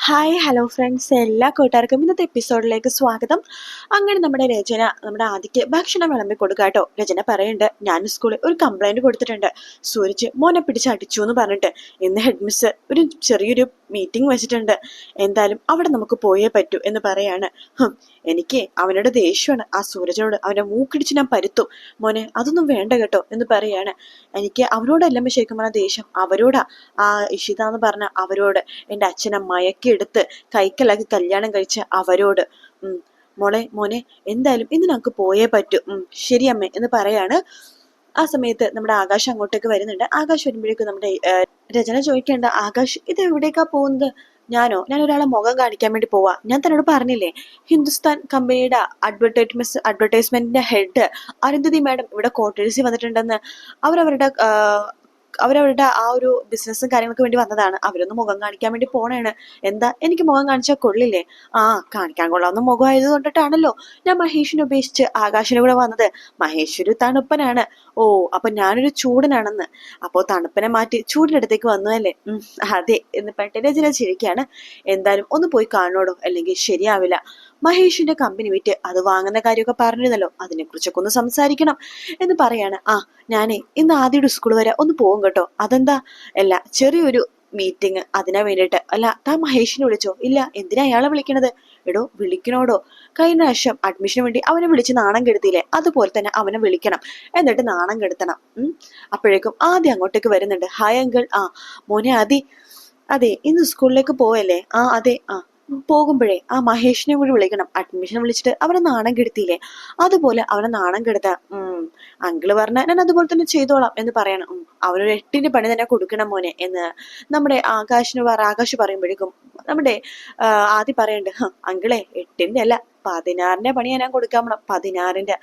Hi hello friends, എല്ലാ കൂട്ടുകാർക്കും ഇന്നത്തെ എപ്പിസോഡിലേക്ക് സ്വാഗതം. അങ്ങനെ നമ്മുടെ രചന നമ്മുടെ ആദിക്ക് ഭക്ഷണം വിളമ്പി കൊടുക്കുക കേട്ടോ. രചന പറയുന്നുണ്ട്, ഞാൻ സ്കൂളിൽ ഒരു കംപ്ലൈന്റ് കൊടുത്തിട്ടുണ്ട്, സൂരജ് മോനെ പിടിച്ച് അടിച്ചു എന്ന് പറഞ്ഞിട്ട്. ഇന്ന് ഹെഡ് മിസ് ഒരു ചെറിയൊരു മീറ്റിംഗ് വെച്ചിട്ടുണ്ട്, എന്തായാലും അവിടെ നമുക്ക് പോയേ പറ്റൂ എന്ന് പറയാണ്. എനിക്ക് അവനോട് ദേഷ്യമാണ്, ആ സൂരജിനോട്. അവന്റെ മൂക്കിടിച്ച് ഞാൻ പരുത്തും. മോനെ അതൊന്നും വേണ്ട കേട്ടോ എന്ന് പറയാണ്. എനിക്ക് അവനോടല്ല ശരിക്കും പറഞ്ഞ ദേഷ്യം, അവരോടാ. ആ ഇഷിത എന്ന് പറഞ്ഞ അവരോട്, എൻ്റെ അച്ഛനെ മയക്കിയെടുത്ത് കൈക്കലാക്കി കല്യാണം കഴിച്ച അവരോട്. മോനെ എന്തായാലും ഇന്ന് നമുക്ക് പോയേ പറ്റൂ. ശരി അമ്മേ എന്ന് പറയാണ്. ആ സമയത്ത് നമ്മുടെ ആകാശ് അങ്ങോട്ടേക്ക് വരുന്നുണ്ട്. ആകാശ് വരുമ്പോഴേക്കും നമ്മുടെ രചന ചോദിക്കേണ്ട, ആകാശ് ഇത് എവിടേക്കാ പോകുന്നത്? ഞാൻ ഒരാളെ മുഖം കാണിക്കാൻ വേണ്ടി പോവാ. ഞാൻ തന്നോട് പറഞ്ഞില്ലേ, ഹിന്ദുസ്ഥാൻ കമ്പനിയുടെ അഡ്വർടൈസ്മെന്റിന്റെ ഹെഡ് അരുന്ധതി മാഡം ഇവിടെ ക്വാർട്ടേഴ്സിൽ വന്നിട്ടുണ്ടെന്ന്. അവരവരുടെ ആ ഒരു ബിസിനസ്സും കാര്യങ്ങൾക്ക് വേണ്ടി വന്നതാണ്. അവരൊന്ന് മുഖം കാണിക്കാൻ വേണ്ടി പോണേണ്. എന്താ, എനിക്ക് മുഖം കാണിച്ചാൽ കൊള്ളില്ലേ? കാണിക്കാൻ കൊള്ളാവുന്ന മുഖം ആയത് കൊണ്ടിട്ടാണല്ലോ ഞാൻ മഹേഷിനെ ഉപേക്ഷിച്ച് ആകാശിനെ കൂടെ വന്നത്. മഹേഷ് ഒരു തണുപ്പനാണ്. അപ്പൊ ഞാനൊരു ചൂടനാണെന്ന്. അപ്പോ തണുപ്പനെ മാറ്റി ചൂടിനടുത്തേക്ക് വന്നതല്ലേ? അതെ എന്ന് പെട്ടെന്ന് രചന ചിരിക്കാണ്. എന്തായാലും ഒന്ന് പോയി കാണോടോ, അല്ലെങ്കിൽ ശരിയാവില്ല. മഹേഷിന്റെ കമ്പനി വിറ്റ് അത് വാങ്ങുന്ന കാര്യമൊക്കെ പറഞ്ഞിരുന്നല്ലോ, അതിനെ കുറിച്ചൊക്കെ ഒന്ന് സംസാരിക്കണം എന്ന് പറയാണ്. ഞാനേ ഇന്ന് ആദ്യയുടെ സ്കൂൾ വരെ ഒന്ന് പോകും കേട്ടോ. അതെന്താ? അല്ല, ചെറിയൊരു മീറ്റിംഗ്, അതിനാ വേണ്ടിയിട്ട്. അല്ല, താൻ മഹേഷിനെ വിളിച്ചോ? ഇല്ല. എന്തിനാ അയാളെ വിളിക്കണത്? എടോ, വിളിക്കണോടോ. കഴിഞ്ഞ പ്രാവശ്യം അഡ്മിഷന് വേണ്ടി അവനെ വിളിച്ച് നാണം കെടുത്തില്ലേ, അതുപോലെ തന്നെ അവനെ വിളിക്കണം, എന്നിട്ട് നാണം കെടുത്തണം. അപ്പോഴേക്കും ആദ്യം അങ്ങോട്ടേക്ക് വരുന്നുണ്ട്. Hi uncle. മോനെ അതെ ഇന്ന് സ്കൂളിലേക്ക് പോവല്ലേ? അതെ. പോകുമ്പോഴേ ആ മഹേഷിനെ കൂടി വിളിക്കണം. അഡ്മിഷൻ വിളിച്ചിട്ട് അവനെ നാണം കെടുത്തിയില്ലേ, അതുപോലെ അവനെ നാണം കെടുത്ത. അങ്കിള് പറഞ്ഞാൽ ഞാൻ അതുപോലെ തന്നെ ചെയ്തോളാം എന്ന് പറയണം. അവനൊരു 8ന്റെ പണി തന്നെ കൊടുക്കണം മോനെ എന്ന് നമ്മുടെ ആകാശ് പറയുമ്പോഴേക്കും നമ്മുടെ ആദ്യം പറയണ്ട്, അങ്കിളെ 8ന്റെ അല്ല 16ന്റെ പണിയാ ഞാൻ കൊടുക്കാൻ പോണം. 16ന്റെ.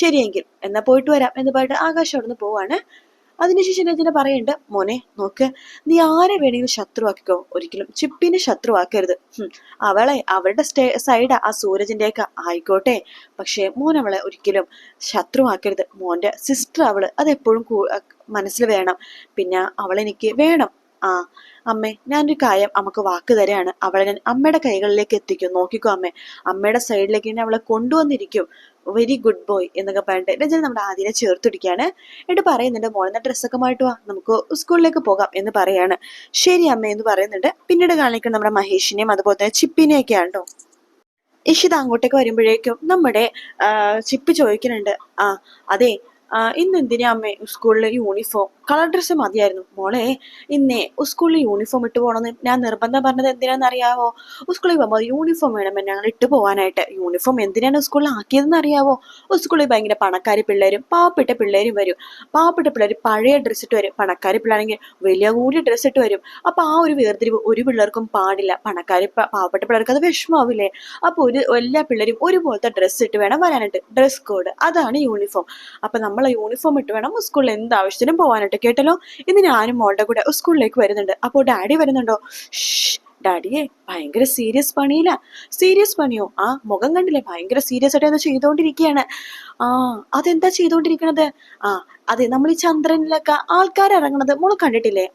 ശരിയെങ്കിൽ എന്നാ പോയിട്ട് വരാം എന്ന് പറഞ്ഞിട്ട് ആകാശ് അവിടെ നിന്ന് പോവാണ്. അതിനുശേഷം രചന പറയുന്നുണ്ട്, മോനെ നോക്ക്, നീ ആരെ വേണമെങ്കിലും ശത്രുവാക്കിക്കോ, ഒരിക്കലും ചിപ്പിനെ ശത്രുവാക്കരുത്. അവളുടെ സൈഡാ ആ സൂരജിന്റെ ഒക്കെ ആയിക്കോട്ടെ, പക്ഷെ മോൻ അവളെ ഒരിക്കലും ശത്രുവാക്കരുത്. മോന്റെ സിസ്റ്റർ അവള്, അതെപ്പോഴും മനസ്സിൽ വേണം. പിന്നെ അവളെനിക്ക് വേണം. അമ്മേ, ഞാനൊരു കാര്യം അമ്മക്ക് വാക്ക് തരാണ്, അവളെ ഞാൻ അമ്മയുടെ കൈകളിലേക്ക് എത്തിക്കും. നോക്കിക്കോ അമ്മേ, അമ്മയുടെ സൈഡിലേക്ക് ഞാൻ അവളെ കൊണ്ടുവന്നിരിക്കും. വെരി ഗുഡ് ബോയ് എന്നൊക്കെ പറഞ്ഞിട്ട് രചന നമ്മുടെ ആദ്യനെ ചേർത്തിടിക്കാണ്. എന്നിട്ട് പറയുന്നുണ്ട്, മോളെന്ന ഡ്രസ്സൊക്കെ മായിട്ട് വാ, നമുക്ക് സ്കൂളിലേക്ക് പോകാം എന്ന് പറയാണ്. ശരി അമ്മ എന്ന് പറയുന്നുണ്ട്. പിന്നീട് കാണിക്കുന്നത് നമ്മുടെ മഹേഷിനെയും അതുപോലെ തന്നെ ചിപ്പിനെയൊക്കെയാണ് കേട്ടോ. ഇഷിത അങ്ങോട്ടേക്ക് വരുമ്പോഴേക്കും നമ്മുടെ ചിപ്പി ചോദിക്കുന്നുണ്ട്, അതെ ഇന്ന് എന്തിനാ അമ്മേ സ്കൂളിലെ യൂണിഫോം? കളർ ഡ്രസ്സ് മതിയായിരുന്നു. മോളെ, ഇന്നേ സ്കൂളിൽ യൂണിഫോം ഇട്ട് പോകണമെന്ന് ഞാൻ നിർബന്ധം പറഞ്ഞത് എന്തിനാന്ന് അറിയാവോ? സ്കൂളിൽ പോകുമ്പോൾ യൂണിഫോം വേണം ഞങ്ങൾ ഇട്ട് പോകാനായിട്ട്. യൂണിഫോം എന്തിനാണ് സ്കൂളിൽ ആക്കിയതെന്ന് അറിയാവോ? സ്കൂളിൽ ഭയങ്കര പണക്കാരി പിള്ളേരും പാവപ്പെട്ട പിള്ളേരും വരും. പാവപ്പെട്ട പിള്ളേർ പഴയ ഡ്രസ്സ് ഇട്ട് വരും, പണക്കാരി പിള്ളേരെങ്കിൽ വലിയ കൂടി ഡ്രസ്സ് ഇട്ട് വരും. അപ്പൊ ആ ഒരു വേർതിരിവ് ഒരു പിള്ളേർക്കും പാടില്ല. പാവപ്പെട്ട പിള്ളേർക്ക് അത് വിഷമാവില്ലേ? അപ്പൊ എല്ലാ പിള്ളേരും ഒരുപോലത്തെ ഡ്രസ്സ് ഇട്ട് വേണം വരാനായിട്ട്. ഡ്രസ് കോഡ്, അതാണ് യൂണിഫോം. അപ്പൊ നമ്മൾ യൂണിഫോം ഇട്ട് വേണം സ്കൂളിൽ എന്ത് ആവശ്യത്തിനും പോകാനായിട്ട്. കേട്ടല്ലോ, ഇന്ന് ഞാനും മോളുടെ കൂടെ സ്കൂളിലേക്ക് വരുന്നുണ്ട്. അപ്പോ ഡാഡി വരുന്നുണ്ടോ? ഡാഡിയെ ഭയങ്കര സീരിയസ് പണിയില്ല. സീരിയസ് പണിയോ? മുഖം കണ്ടില്ലേ, ഭയങ്കര സീരിയസ് ആയിട്ട് അത് ചെയ്തോണ്ടിരിക്കുകയാണ്. അതെന്താ ചെയ്തോണ്ടിരിക്കണത്? അതെ, നമ്മൾ ഈ ചന്ദ്രനിലൊക്കെ ആൾക്കാർ ഇറങ്ങണത് മോള് കണ്ടിട്ടില്ലേ?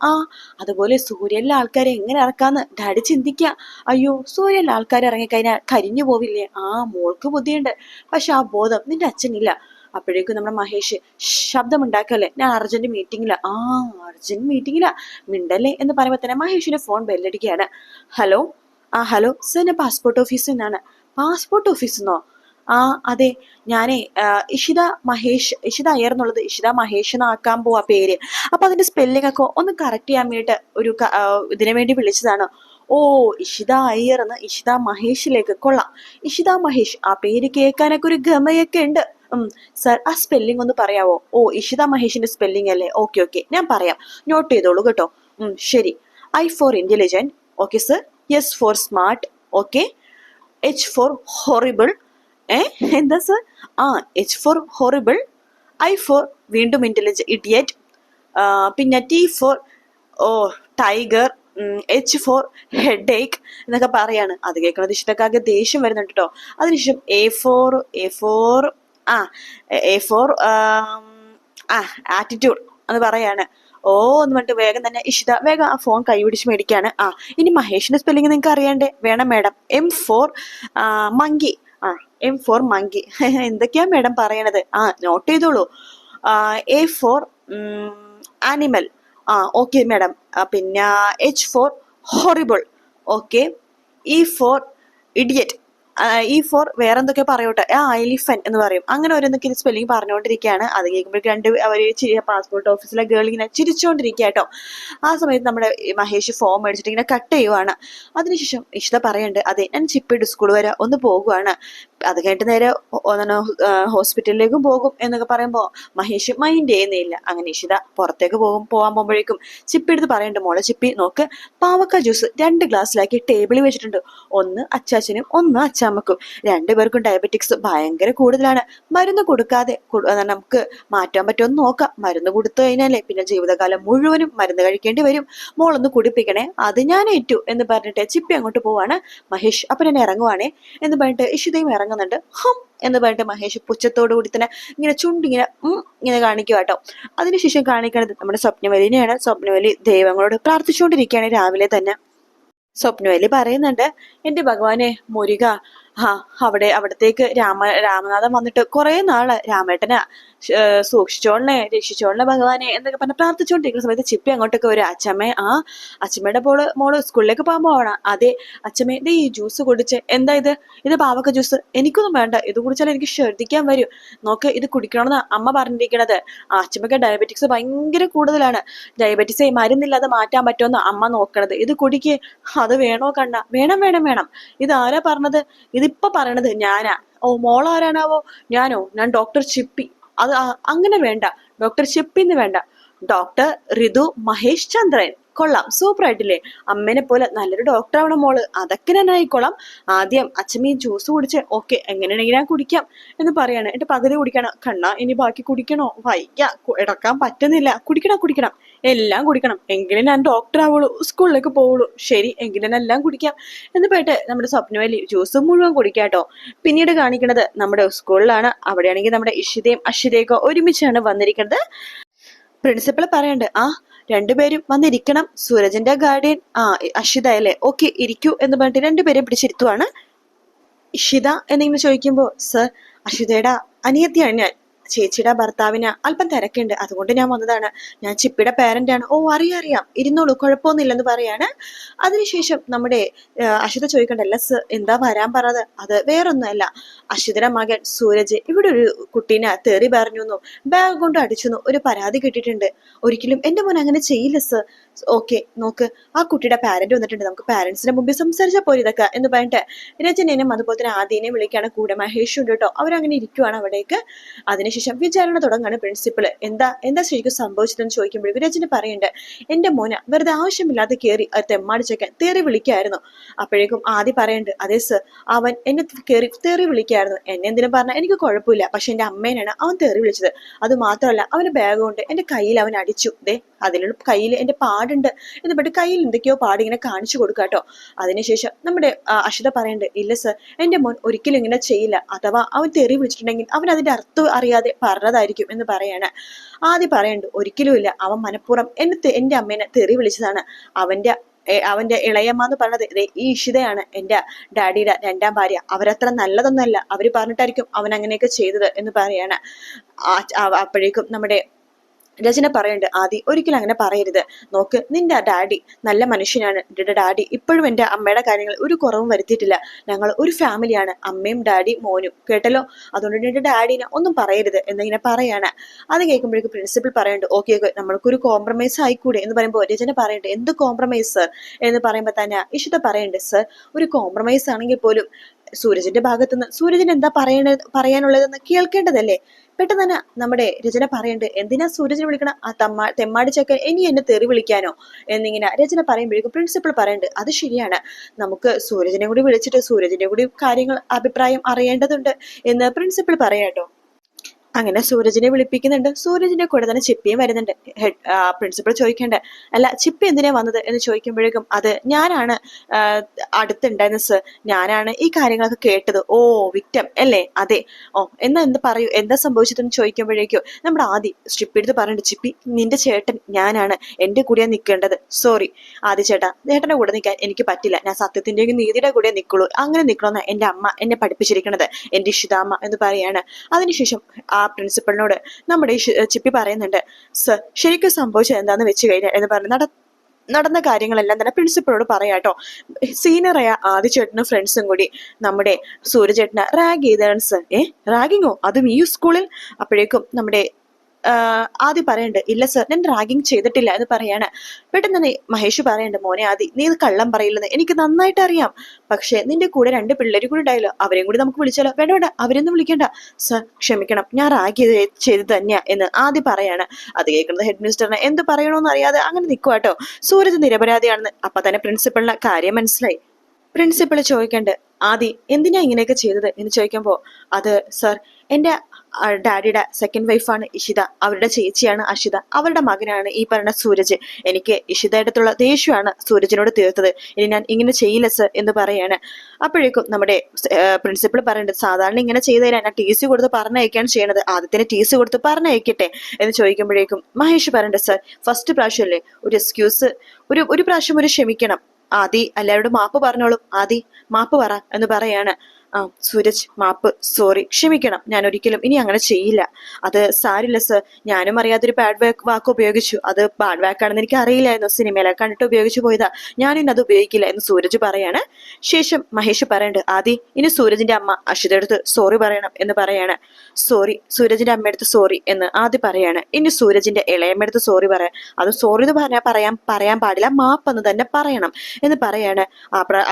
അതുപോലെ സൂര്യനിലെ ആൾക്കാരെ എങ്ങനെ ഇറക്കാന്ന് ഡാഡി ചിന്തിക്കുക. അയ്യോ, സൂര്യനിലെ ആൾക്കാർ ഇറങ്ങിക്കഴിഞ്ഞാൽ കരിഞ്ഞു പോവില്ലേ? മോൾക്ക് ബുദ്ധിയുണ്ട്, പക്ഷെ ആ ബോധം നിന്റെ അച്ഛനില്ല. അപ്പോഴേക്കും നമ്മുടെ മഹേഷ്, ശബ്ദമുണ്ടാക്കല്ലേ, ഞാൻ അർജന്റ് മീറ്റിംഗിലാ. അർജന്റ് മീറ്റിംഗിലാ, മിണ്ടല്ലേ എന്ന് പറയുമ്പോ തന്നെ മഹേഷിന്റെ ഫോൺ ബെല്ലടിക്കുകയാണ്. ഹലോ. ഹലോ സർ, ഞാൻ പാസ്പോർട്ട് ഓഫീസിൽ നിന്നാണ്. പാസ്പോർട്ട് ഓഫീസിൽ നിന്നോ? അതെ, ഞാനേ ഇഷിത അയ്യർ എന്നുള്ളത് ഇഷിത മഹേഷ് എന്നാക്കാൻ പോവാ പേര്. അപ്പൊ അതിന്റെ സ്പെല്ലിംഗ് ഒക്കെ ഒന്ന് കറക്റ്റ് ചെയ്യാൻ വേണ്ടിട്ട് ഒരു ഇതിനു വേണ്ടി വിളിച്ചതാണ്. ഇഷിത അയ്യർ എന്ന് ഇഷിത മഹേഷിലേക്ക്. കൊള്ളാം, ഇഷിത മഹേഷ്, ആ പേര് കേൾക്കാനൊക്കെ ഒരു ഗമയൊക്കെ ഉണ്ട്. സർ, ആ സ്പെല്ലിംഗ് ഒന്ന് പറയാവോ? ഇഷിത മഹേഷിന്റെ സ്പെല്ലിംഗ് അല്ലേ? ഓക്കെ, ഞാൻ പറയാം, നോട്ട് ചെയ്തോളൂ കേട്ടോ. ശരി. I for intelligent. Okay sir. S for smart. Okay. H for horrible. എന്താ sir? H for horrible. I for വീണ്ടും ഇന്റലിജന്റ്, ഇഡിയറ്റ്. പിന്നെ T for tiger. H for headache എന്നൊക്കെ പറയാണ്. അത് കേൾക്കുന്നത് ഇഷ്ടക്കാർക്ക് ദേഷ്യം വരുന്നുണ്ട് കേട്ടോ. അതിനുശേഷം A for ആറ്റിറ്റ്യൂഡ് എന്ന് പറയാണ്. ഓ എന്ന് പറഞ്ഞിട്ട് വേഗം തന്നെ ഇഷിത വേഗം ആ ഫോൺ കൈപിടിച്ച് മേടിക്കാണ്. ഇനി മഹേഷിന്റെ സ്പെല്ലിംഗ് നിങ്ങൾക്ക് അറിയണ്ടേ? വേണം madam. M4 monkey. M4 monkey. എന്തൊക്കെയാ മാഡം പറയണത്? നോട്ട് ചെയ്തോളൂ. A4 animal. Okay madam. പിന്നെ H4 horrible. Okay. E4 idiot. E4 വേറെ എന്തൊക്കെ പറയോട്ടെ? എലിഫന്റ് എന്ന് പറയും. അങ്ങനെ ഓരോന്നൊക്കെ സ്പെല്ലിംഗ് പറഞ്ഞുകൊണ്ടിരിക്കുകയാണ്. അത് കേൾക്കുമ്പോഴേക്കും അവര് പാസ്പോർട്ട് ഓഫീസിലെ ഗേൾ ഇങ്ങനെ ചിരിച്ചുകൊണ്ടിരിക്കുക കേട്ടോ. ആ സമയത്ത് നമ്മുടെ മഹേഷ് ഫോം മേടിച്ചിട്ട് ഇങ്ങനെ കട്ട് ചെയ്യുവാണ്. അതിനുശേഷം ഇഷിത പറയണ്ട്, അതെ ഞാൻ ചിപ്പിട്ട് സ്കൂൾ വരെ ഒന്ന് പോകുവാണ്, അത് കഴിഞ്ഞിട്ട് നേരെ ഹോസ്പിറ്റലിലേക്കും പോകും എന്നൊക്കെ പറയുമ്പോ മഹേഷ് മൈൻഡ് ചെയ്യുന്നില്ല. അങ്ങനെ ഇഷിത പുറത്തേക്ക് പോകാൻ പോകുമ്പോഴേക്കും ചിപ്പി എടുത്ത് പറയണ്ട്, മോളെ ചിപ്പി നോക്ക്, പാവക്ക ജ്യൂസ് 2 ഗ്ലാസ്സിലാക്കി ടേബിളിൽ വെച്ചിട്ടുണ്ട്. ഒന്ന് അച്ചാച്ചനും ഒന്ന് അച്ചാമ്മക്കും. 2 പേർക്കും ഡയബറ്റിക്സ് ഭയങ്കര കൂടുതലാണ്. മരുന്ന് കൊടുക്കാതെ നമുക്ക് മാറ്റാൻ പറ്റുമെന്ന് നോക്കാം. മരുന്ന് കൊടുത്തു കഴിഞ്ഞാലേ പിന്നെ ജീവിതകാലം മുഴുവനും മരുന്ന് കഴിക്കേണ്ടി വരും. മോളൊന്ന് കുടിപ്പിക്കണേ. അത് ഞാൻ ഏറ്റു എന്ന് പറഞ്ഞിട്ട് ചിപ്പി അങ്ങോട്ട് പോവാണ്. മഹേഷ് അപ്പൊ ഞാൻ ഇറങ്ങുവാണേ എന്ന് പറഞ്ഞിട്ട് ഇഷിതയും ഇറങ്ങുന്നുണ്ട്. ഹം എന്ന് പറഞ്ഞിട്ട് മഹേഷ് പുച്ഛത്തോടു കൂടി തന്നെ ഇങ്ങനെ ചുണ്ടിങ്ങനെ ഇങ്ങനെ കാണിക്കുക കേട്ടോ. അതിനുശേഷം കാണിക്കണത് നമ്മുടെ സ്വപ്നവലിനെയാണ്. സ്വപ്നവലി ദൈവങ്ങളോട് പ്രാർത്ഥിച്ചുകൊണ്ടിരിക്കുകയാണ് രാവിലെ തന്നെ. സ്വപ്നവലി പറയുന്നുണ്ട്, എന്റെ ഭഗവാനെ മുരുക, അവിടത്തേക്ക് രാമനാഥൻ വന്നിട്ട് കുറെ നാള് രാമേട്ടനെ സൂക്ഷിച്ചോളണേ, രക്ഷിച്ചോളണേ ഭഗവാനെ എന്നൊക്കെ പറഞ്ഞ് പ്രാർത്ഥിച്ചുകൊണ്ടിരിക്കുന്ന സമയത്ത് ചിപ്പി അങ്ങോട്ടൊക്കെ വരും. അച്ഛമ്മേ, അച്ഛമ്മയുടെ മോള് സ്കൂളിലേക്ക് പോകാൻ അതെ അച്ഛമ്മേ, ഇത് ഈ ജ്യൂസ് കുടിച്ച്. എന്താ ഇത് പാവക്ക ജ്യൂസ്. എനിക്കൊന്നും വേണ്ട, ഇത് കുടിച്ചാൽ എനിക്ക് ശ്രദ്ധിക്കാൻ വരും. നോക്ക്, ഇത് കുടിക്കണമെന്ന് അമ്മ പറഞ്ഞിരിക്കണത്. അച്ഛമ്മക്ക് ഡയബറ്റിക്സ് ഭയങ്കര കൂടുതലാണ്. ഡയബറ്റിക്സ് മരുന്നില്ലാതെ മാറ്റാൻ പറ്റുമെന്ന് അമ്മ നോക്കണത്. ഇത് കുടിക്ക്. അത് വേണോ കണ്ണ? വേണം വേണം വേണം. ഇത് ആരാ പറഞ്ഞത്? ഇതിപ്പോ പറയണത് ഞാനാ. ഓ, മോളാരാണാവോ? ഞാൻ ഡോക്ടർ ചിപ്പി. അത് അങ്ങനെ വേണ്ട, ഡോക്ടർ ചിപ്പിന്ന് വേണ്ട, ഡോക്ടർ ഋതു മഹേഷ് ചന്ദ്രൻ. കൊള്ളാം, സൂപ്പർ ആയിട്ടില്ലേ? അമ്മേനെ പോലെ നല്ലൊരു ഡോക്ടർ ആവണം മോള്. അതൊക്കെ ഞാൻ ആയിക്കോളാം. ആദ്യം അച്ഛമ്മ ഈ ജ്യൂസ് കുടിച്ച് ഓക്കെ, എങ്ങനെയാണെങ്കിൽ ഞാൻ കുടിക്കാം എന്ന് പറയാണ്. എന്റെ പകുതി കുടിക്കണം. കണ്ണ, ഇനി ബാക്കി കുടിക്കണോ? വയ്യ, ഇടക്കാൻ പറ്റുന്നില്ല. കുടിക്കണം, എല്ലാം കുടിക്കണം, എങ്കിലും ഞാൻ ഡോക്ടർ ആവുള്ളൂ, സ്കൂളിലേക്ക് പോവുള്ളൂ. ശരി, എങ്കിലും ഞാൻ എല്ലാം കുടിക്കാം എന്ന് പോയിട്ട് നമ്മുടെ സ്വപ്നവലി ജ്യൂസ് മുഴുവൻ കുടിക്കാട്ടോ. പിന്നീട് കാണിക്കുന്നത് നമ്മുടെ സ്കൂളിലാണ്. അവിടെയാണെങ്കിൽ നമ്മുടെ ഇഷിതയും അഷിതയൊക്കെ ഒരുമിച്ചാണ് വന്നിരിക്കുന്നത്. പ്രിൻസിപ്പൾ പറയണ്ട്, രണ്ടുപേരും വന്നിരിക്കണം. സൂരജിന്റെ ഗാർഡിയൻ അഷിത അല്ലേ? ഓക്കെ, ഇരിക്കൂ എന്ന് പറഞ്ഞിട്ട് രണ്ടുപേരെയും പിടിച്ചിരുത്തുവാണ്. ഇഷിത എന്നിങ്ങനെ ചോദിക്കുമ്പോ, സർ, അഷിതയുടെ അനിയത്തിയാണ് ഞാൻ. ചേച്ചിയുടെ ഭർത്താവിന് അല്പം തിരക്കുണ്ട്, അതുകൊണ്ട് ഞാൻ വന്നതാണ്. ഞാൻ ചിപ്പിയുടെ പേരന്റ് ആണ്. ഓ, അറിയാം, ഇരുന്നോളൂ, കുഴപ്പമൊന്നുമില്ലെന്ന് പറയാണ്. അതിനുശേഷം നമ്മുടെ അഷിത ചോദിക്കണ്ടല്ല, സർ എന്താ വരാൻ പറഞ്ഞത്? അത് വേറൊന്നുമല്ല, അഷിതയുടെ മകൻ സൂരജ് ഇവിടെ ഒരു കുട്ടീനെ തെറി പറഞ്ഞു, ബാഗ് കൊണ്ട് അടിച്ചു, ഒരു പരാതി കിട്ടിയിട്ടുണ്ട്. ഒരിക്കലും എന്റെ മോൻ അങ്ങനെ ചെയ്യില്ല സർ. ഓക്കെ, നോക്ക്, ആ കുട്ടിയുടെ പാരന്റ് വന്നിട്ടുണ്ട്, നമുക്ക് പാരന്റ്സിന്റെ മുമ്പിൽ സംസാരിച്ചാൽ പോലും ഇതൊക്കെ എന്ന് പറഞ്ഞിട്ട് രചനേനും അതുപോലെ തന്നെ ആദ്യനെയും വിളിക്കാണ്. കൂടെ മഹേഷ് ഉണ്ട് കേട്ടോ. അവരങ്ങനെ ഇരിക്കുവാണ് അവിടേക്ക്. അതിനുശേഷം വിചാരണ തുടങ്ങാണ് പ്രിൻസിപ്പള്. എന്താ ശരിക്കും സംഭവിച്ചതെന്ന് ചോദിക്കുമ്പോഴേക്കും രചന പറയുന്നുണ്ട്, എന്റെ മോന വെറുതെ ആവശ്യമില്ലാതെ കയറി തെമ്മാടിച്ചൊക്കെ തെറി വിളിക്കായിരുന്നു. അപ്പോഴേക്കും ആദ്യം പറയുന്നുണ്ട്, അതെ സർ, അവൻ എന്നെ കയറി തെറി വിളിക്കായിരുന്നു. എന്നെ എന്തിനും പറഞ്ഞാൽ എനിക്ക് കുഴപ്പമില്ല, പക്ഷെ എന്റെ അമ്മേനാണ് അവൻ തെറി വിളിച്ചത്. അത് മാത്രമല്ല, അവന്റെ ബാഗ് കൊണ്ട് എന്റെ കയ്യിൽ അവൻ അടിച്ചു. അതിലുള്ള കയ്യിൽ എന്റെ പാടുണ്ട് എന്ന് പറഞ്ഞിട്ട് കയ്യിൽ എന്തൊക്കെയോ പാട് ഇങ്ങനെ കാണിച്ചു കൊടുക്കാട്ടോ. അതിനുശേഷം നമ്മുടെ അഷിത പറയുന്നുണ്ട്, ഇല്ല സർ, എന്റെ മോൻ ഒരിക്കലും ഇങ്ങനെ ചെയ്യില്ല. അഥവാ അവൻ തെറി വിളിച്ചിട്ടുണ്ടെങ്കിൽ അവൻ അതിന്റെ അർത്ഥം അറിയാതെ പറഞ്ഞതായിരിക്കും എന്ന് പറയാണ്. ആദ്യം പറയുന്നുണ്ട്, ഒരിക്കലും ഇല്ല, അവൻ മനഃപൂർവ്വം എന്റെ അമ്മേനെ തെറി വിളിച്ചതാണ്. അവന്റെ ഇളയമ്മ എന്ന് പറഞ്ഞത് ഈ ഇഷിതയാണ്, എന്റെ ഡാഡിയുടെ 2ാം ഭാര്യ. അവരത്ര നല്ലതൊന്നല്ല, അവര് പറഞ്ഞിട്ടായിരിക്കും അവൻ അങ്ങനെയൊക്കെ ചെയ്തത് എന്ന് പറയാണ്. അപ്പോഴേക്കും നമ്മുടെ രചന പറയുന്നുണ്ട്, ആദി ഒരിക്കലും അങ്ങനെ പറയരുത്. നോക്ക്, നിന്റെ ഡാഡി നല്ല മനുഷ്യനാണ്. നിന്റെ ഡാഡി ഇപ്പോഴും എന്റെ അമ്മയുടെ കാര്യങ്ങൾ ഒരു കുറവും വരുത്തിയിട്ടില്ല. ഞങ്ങൾ ഒരു ഫാമിലിയാണ്, അമ്മയും ഡാഡി മോനും, കേട്ടല്ലോ. അതുകൊണ്ട് നിന്റെ ഡാഡിനെ ഒന്നും പറയരുത് എന്നിങ്ങനെ പറയാണ്. അത് കേൾക്കുമ്പോഴേക്കും പ്രിൻസിപ്പൽ പറയുന്നുണ്ട്, ഓക്കെ, നമ്മൾക്കൊരു കോംപ്രമൈസ് ആയിക്കൂടെ എന്ന് പറയുമ്പോൾ രചന പറയുന്നുണ്ട്, എന്ത് കോംപ്രമൈസ് സർ എന്ന് പറയുമ്പോൾ തന്നെ ഇഷിത പറയുന്നുണ്ട്, സർ, ഒരു കോംപ്രമൈസ് ആണെങ്കിൽ പോലും സൂരജിന്റെ ഭാഗത്തുനിന്ന് സൂരജിന് എന്താ പറയാനുള്ളതെന്ന് കേൾക്കേണ്ടതല്ലേ? പെട്ടെന്ന് തന്നെ നമ്മുടെ രചന പറയുന്നുണ്ട്, എന്തിനാ സൂരജിനെ വിളിക്കണം? തെമ്മാടി ചെക്കൻ ഇനി എന്നെ തെറി വിളിക്കാനോ എന്നിങ്ങനെ രചന പറയുമ്പോഴേക്കും പ്രിൻസിപ്പൾ പറയുന്നുണ്ട്, അത് ശരിയാണ്, നമുക്ക് സൂരജിനെ കൂടി വിളിച്ചിട്ട് സൂരജിന്റെ കൂടി കാര്യങ്ങൾ അഭിപ്രായം അറിയേണ്ടതുണ്ട് എന്ന് പ്രിൻസിപ്പൾ പറയാട്ടോ. അങ്ങനെ സൂരജിനെ വിളിപ്പിക്കുന്നുണ്ട്. സൂരജിന്റെ കൂടെ തന്നെ ചിപ്പിയും വരുന്നുണ്ട്. പ്രിൻസിപ്പൾ ചോദിക്കണ്ടേ, അല്ല ചിപ്പി എന്തിനാ വന്നത് എന്ന് ചോദിക്കുമ്പോഴേക്കും അത് ഞാനാണ് അടുത്തുണ്ടായിരുന്ന സർ, ഞാനാണ് ഈ കാര്യങ്ങളൊക്കെ കേട്ടത്. ഓ വിക്ടം അല്ലേ? അതെ. ഓ എന്നാ എന്ത് പറയൂ, എന്താ സംഭവിച്ചതെന്ന് ചോദിക്കുമ്പോഴേക്കും നമ്മുടെ ആദി ചിപ്പി എടുത്ത് പറയുന്നുണ്ട്, ചിപ്പി നിന്റെ ചേട്ടൻ ഞാനാണ്, എന്റെ കൂടെയാ നിൽക്കേണ്ടത്. സോറി ആദി ചേട്ടാ, ചേട്ടന്റെ കൂടെ നിൽക്കാൻ എനിക്ക് പറ്റില്ല, ഞാൻ സത്യത്തിന്റെയും നീതിയുടെ കൂടെ നിൽക്കുള്ളൂ, അങ്ങനെ നിൽക്കണമെന്ന് എന്റെ അമ്മ എന്നെ പഠിപ്പിച്ചിരിക്കണത്, എന്റെ ഇഷിതാമ്മ എന്ന് പറയാണ്. അതിനുശേഷം ആ പ്രിൻസിപ്പളിനോട് നമ്മുടെ ചിപ്പി പറയുന്നുണ്ട്, സർ ശരിക്കും സംഭവിച്ചത് എന്താന്ന് വെച്ച് കഴിഞ്ഞാൽ എന്ന് പറഞ്ഞ് നടന്ന കാര്യങ്ങളെല്ലാം തന്നെ പ്രിൻസിപ്പളോട് പറയാട്ടോ. സീനിയറായ ആദിചേട്ടനും ഫ്രണ്ട്സും കൂടി നമ്മുടെ സൂര്യചേട്ടനെ റാഗ് ചെയ്താണ് സർ. റാഗിങ്ങോ, അതും ഈ സ്കൂളിൽ? അപ്പോഴേക്കും നമ്മുടെ ആദി പറയണ്ട്, ഇല്ല സർ ഞാൻ റാഗിങ് ചെയ്തിട്ടില്ല എന്ന് പറയാണ്. പെട്ടെന്ന് തന്നെ മഹേഷ് പറയണ്ട്, മോനെ ആദി നീ ഇത് കള്ളം പറയില്ലെന്ന് എനിക്ക് നന്നായിട്ട് അറിയാം, പക്ഷെ നിന്റെ കൂടെ 2 പിള്ളേരും കൂടി ഉണ്ടായല്ലോ, അവരെയും കൂടി നമുക്ക് വിളിച്ചാലോ? വേണ്ട വേണ്ട, അവരൊന്നും വിളിക്കണ്ട സർ, ക്ഷമിക്കണം, ഞാൻ റാഗ് ചെയ്ത് തന്നെയാ എന്ന് ആദി പറയാണ്. അത് കേൾക്കുന്നത് ഹെഡ് മിനിസ്റ്ററിനെ എന്ത് പറയണോന്ന് അറിയാതെ അങ്ങനെ നിൽക്കുവാട്ടോ. സൂരജ് നിരപരാധിയാണെന്ന് അപ്പൊ തന്നെ പ്രിൻസിപ്പളിന് കാര്യം മനസ്സിലായി. പ്രിൻസിപ്പൾ ചോദിക്കണ്ട്, ആദി എന്തിനാ ഇങ്ങനെയൊക്കെ ചെയ്തത് എന്ന് ചോദിക്കുമ്പോ, അത് സർ എന്റെ ഡാഡിയുടെ സെക്കൻഡ് വൈഫാണ് ഇഷിത, അവരുടെ ചേച്ചിയാണ് അഷിത, അവരുടെ മകനാണ് ഈ പറഞ്ഞ സൂരജ്. എനിക്ക് ഇഷിതയായിട്ടുള്ള ദേഷ്യമാണ് സൂരജിനോട് തീർത്തത്, ഇനി ഞാൻ ഇങ്ങനെ ചെയ്യില്ല സർ എന്ന് പറയാണ്. അപ്പോഴേക്കും നമ്മുടെ പ്രിൻസിപ്പൾ പറയുന്നത്, സാധാരണ ഇങ്ങനെ ചെയ്തതിനാ ഞാൻ ടി സി കൊടുത്ത് പറഞ്ഞയക്കുകയാണ് ചെയ്യണത്, ആദ്യത്തിന് ടി സി കൊടുത്ത് പറഞ്ഞയക്കട്ടെ എന്ന് ചോദിക്കുമ്പോഴേക്കും മഹേഷ് പറയുന്നുണ്ട്, സർ ഫസ്റ്റ് പ്രാവശ്യമല്ലേ, ഒരു എക്സ്ക്യൂസ്, ഒരു പ്രാവശ്യം ഒരു ക്ഷമിക്കണം, ആദി എല്ലാവരോടും മാപ്പ് പറഞ്ഞോളും, ആദി മാപ്പ് പറ എന്ന് പറയാണ്. സൂരജ് മാപ്പ്, സോറി, ക്ഷമിക്കണം, ഞാൻ ഒരിക്കലും ഇനി അങ്ങനെ ചെയ്യില്ല. അത് സാരില്ല സർ, ഞാനും അറിയാത്തൊരു ബാഡ് വാക്ക് ഉപയോഗിച്ചു, അത് ബാഡ് വാക്കാണെന്ന് എനിക്ക് അറിയില്ലായിരുന്നു, സിനിമയിലെ കണ്ടിട്ട് ഉപയോഗിച്ചു പോയതാ, ഞാനിന്ന് അത് ഉപയോഗിക്കില്ല എന്ന് സൂരജ് പറയാണ്. ശേഷം മഹേഷ് പറയണ്ട്, ആദി ഇനി സൂരജിന്റെ അമ്മ അഷിതയുടെ അടുത്ത് സോറി പറയണം എന്ന് പറയാണ്. സോറി, സൂരജിന്റെ അമ്മയടുത്ത് സോറി എന്ന് ആദി പറയാണ്. ഇനി സൂരജിന്റെ ഇളയമ്മയടുത്ത് സോറി പറയാൻ, അത് സോറി എന്ന് പറയാൻ പാടില്ല, മാപ്പെന്ന് തന്നെ പറയണം എന്ന് പറയാണ്.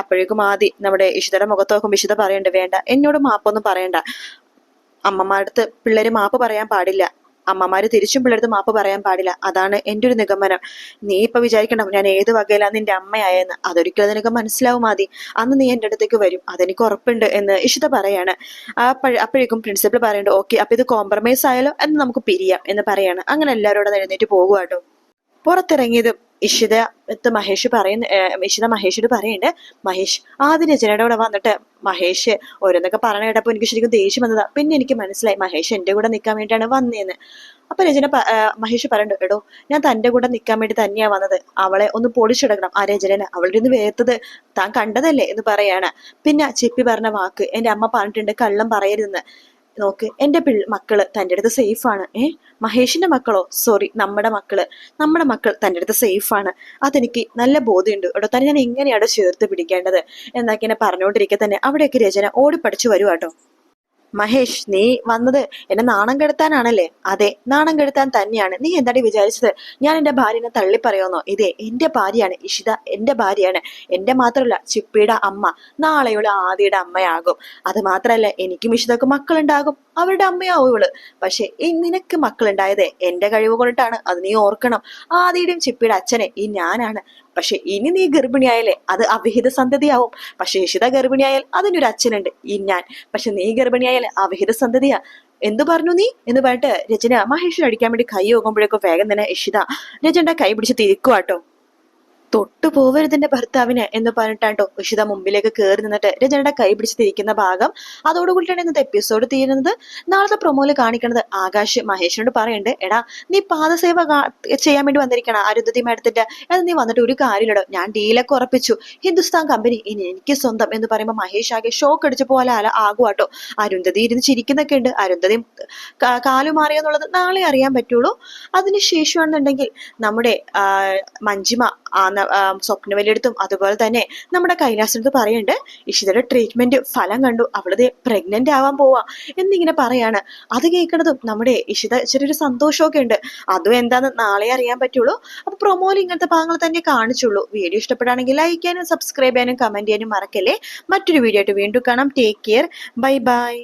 അപ്പോഴേക്കും ആദി നമ്മുടെ ഇഷിതയുടെ മുഖത്ത് നോക്കുമ്പോൾ ഇഷിത പറയണ്ട്, വേണ്ട എന്നോട് മാപ്പൊന്നും പറയണ്ട, അമ്മമാരടുത്ത് പിള്ളേര് മാപ്പ് പറയാൻ പാടില്ല, അമ്മമാര് തിരിച്ചും പിള്ളേർക്ക് മാപ്പ് പറയാൻ പാടില്ല, അതാണ് എന്റെ ഒരു നിഗമനം. നീ ഇപ്പൊ വിചാരിക്കണം ഞാൻ ഏത് വകയിലാണ് നിന്റെ അമ്മയായെന്ന്, അതൊരിക്കലും നിനക്ക് മനസ്സിലാവും മതി, അന്ന് നീ എന്റെ അടുത്തേക്ക് വരും, അതെനിക്ക് ഉറപ്പുണ്ട് എന്ന് ഇഷിത പറയാണ്. അപ്പോഴേക്കും പ്രിൻസിപ്പൽ പറയുന്നുണ്ട്, ഓക്കെ അപ്പൊ ഇത് കോംപ്രമൈസ് ആയാലോ എന്ന് നമുക്ക് പിരിയാം എന്ന് പറയാണ്. അങ്ങനെ എല്ലാവരോടും എഴുന്നേറ്റ് പോകുവാട്ടോ. പുറത്തിറങ്ങിയതും ഇഷിത മഹേഷിനോട് പറയുന്നുണ്ട്, മഹേഷ് ആദ്യ രചനയുടെ കൂടെ വന്നിട്ട് മഹേഷ് ഓരോന്നൊക്കെ പറഞ്ഞു കേട്ടപ്പോ എനിക്ക് ശരിക്കും ദേഷ്യം വന്നതാ, പിന്നെ എനിക്ക് മനസ്സിലായി മഹേഷ് എന്റെ കൂടെ നിൽക്കാൻ വേണ്ടിയിട്ടാണ് വന്നേന്ന്. അപ്പൊ മഹേഷ് പറയുന്നുണ്ട്, എടോ ഞാൻ തന്റെ കൂടെ നിൽക്കാൻ വേണ്ടി തന്നെയാ വന്നത്, അവളെ ഒന്ന് പൊളിച്ചെടുക്കണം ആ രചന, അവളുടെ ഒന്ന് വേർത്തത് താൻ കണ്ടതല്ലേ എന്ന് പറയാണ്. പിന്നെ ചിപ്പി പറഞ്ഞ വാക്ക് എന്റെ അമ്മ പറഞ്ഞിട്ടുണ്ട്, കള്ളം പറയരുതെന്ന്. നോക്ക് എന്റെ മക്കള് തന്റെ അടുത്ത് സേഫ് ആണ്. മഹേഷിന്റെ മക്കളോ, സോറി നമ്മുടെ മക്കൾ തന്റെ അടുത്ത് സേഫ് ആണ്, അതെനിക്ക് നല്ല ബോധ്യമുണ്ട് എടോ, തന്നെ ഞാൻ എങ്ങനെയാണ് ചേർത്ത് പിടിക്കേണ്ടത് എന്നൊക്കെ എന്നെ പറഞ്ഞുകൊണ്ടിരിക്കെ തന്നെ അവിടെയൊക്കെ രചന ഓടിപ്പടിച്ചു വരുവാട്ടോ. മഹേഷ് നീ വന്നത് എന്നെ നാണം കെടുത്താനാണല്ലേ? അതെ നാണം കെടുത്താൻ തന്നെയാണ്. നീ എന്താടി വിചാരിച്ചത് ഞാൻ എന്റെ ഭാര്യനെ തള്ളി പറയുന്നോ? ഇതേ എന്റെ ഭാര്യയാണ് ഇഷിത, എന്റെ ഭാര്യയാണ്, എന്റെ മാത്രമല്ല ചിപ്പിയുടെ അമ്മ, നാളെയുള്ള ആദിയുടെ അമ്മയാകും. അത് മാത്രല്ല എനിക്കും ഇഷിതക്കും മക്കളുണ്ടാകും, അവരുടെ അമ്മയാവും ഇവള്. പക്ഷെ നിനക്ക് മക്കളുണ്ടായത് എന്റെ കഴിവ് കൊണ്ടിട്ടാണ്, അത് നീ ഓർക്കണം. ആദിയുടെയും ചിപ്പിയുടെ അച്ഛനെ ഈ ഞാനാണ്. പക്ഷെ ഇനി നീ ഗർഭിണിയായാലേ അത് അവിഹിത സന്തതിയാവും. പക്ഷെ ഇഷിത ഗർഭിണിയായാൽ അതിനൊരു അച്ഛനുണ്ട്, ഈ ഞാൻ. പക്ഷെ നീ ഗർഭിണിയായാൽ അവിഹിത സന്തതിയാ. എന്തു പറഞ്ഞു നീ എന്ന് പറഞ്ഞിട്ട് രചന മഹേഷിനെ അടിക്കാൻ വേണ്ടി കൈ നോക്കുമ്പോഴേക്കും വേഗം തന്നെ ഇഷിത രചനയുടെ കൈ പിടിച്ച് തിരിക്കുവാട്ടോ. തൊട്ടു പോവരുതെന്റെ ഭർത്താവിന് എന്ന് പറഞ്ഞിട്ടാട്ടോ ഇഷിത മുമ്പിലേക്ക് കയറി നിന്നിട്ട് രചനയുടെ കൈ പിടിച്ച് തിരിക്കുന്ന ഭാഗം. അതോടുകൂടിയാണ് ഇന്നത്തെ എപ്പിസോഡ് തീരുന്നത്. നാളത്തെ പ്രൊമോയില് കാണിക്കുന്നത് ആകാശ് മഹേഷിനോട് പറയുന്നുണ്ട്, എടാ നീ പാദസേവ ചെയ്യാൻ വേണ്ടി വന്നിരിക്കണം അരുന്ധതി മാഡത്തിന്റെ, അത് നീ വന്നിട്ട് ഒരു കാര്യമില്ലടോ, ഞാൻ ഡീലൊക്കെ ഉറപ്പിച്ചു, ഹിന്ദുസ്ഥാൻ കമ്പനി ഇനി എനിക്ക് സ്വന്തം എന്ന് പറയുമ്പോൾ മഹേഷ് ആകെ ഷോക്ക് അടിച്ച പോലെ ആകുവാട്ടോ. അരുന്ധതി ഇരുന്ന് ചിരിക്കുന്നൊക്കെ ഉണ്ട്, അരുന്ധതി കാലു മാറിയെന്നുള്ളത് നാളെ അറിയാൻ പറ്റുള്ളൂ. അതിനുശേഷമാണെന്നുണ്ടെങ്കിൽ നമ്മുടെ മഞ്ജിമ സ്വപ്നവലിയെടുത്തും അതുപോലെ തന്നെ നമ്മുടെ കൈലാസടുത്ത് പറയുന്നുണ്ട്, ഇഷിതയുടെ ട്രീറ്റ്മെന്റ് ഫലം കണ്ടു, അവളത് പ്രഗ്നന്റ് ആവാൻ പോവാ എന്നിങ്ങനെ പറയാണ്. അത് കേൾക്കണതും നമ്മുടെ ഇഷിത ചെറിയൊരു സന്തോഷമൊക്കെ ഉണ്ട്. അതും എന്താന്ന് നാളെ അറിയാൻ പറ്റുള്ളൂ. അപ്പൊ പ്രൊമോയിൽ ഇങ്ങനത്തെ ഭാഗങ്ങൾ തന്നെ കാണിച്ചുള്ളൂ. വീഡിയോ ഇഷ്ടപ്പെടുകയാണെങ്കിൽ ലൈക്ക് ചെയ്യാനും സബ്സ്ക്രൈബ് ചെയ്യാനും കമന്റ് ചെയ്യാനും മറക്കല്ലേ. മറ്റൊരു വീഡിയോ ആയിട്ട് വീണ്ടും കാണാം. Take care, bye bye.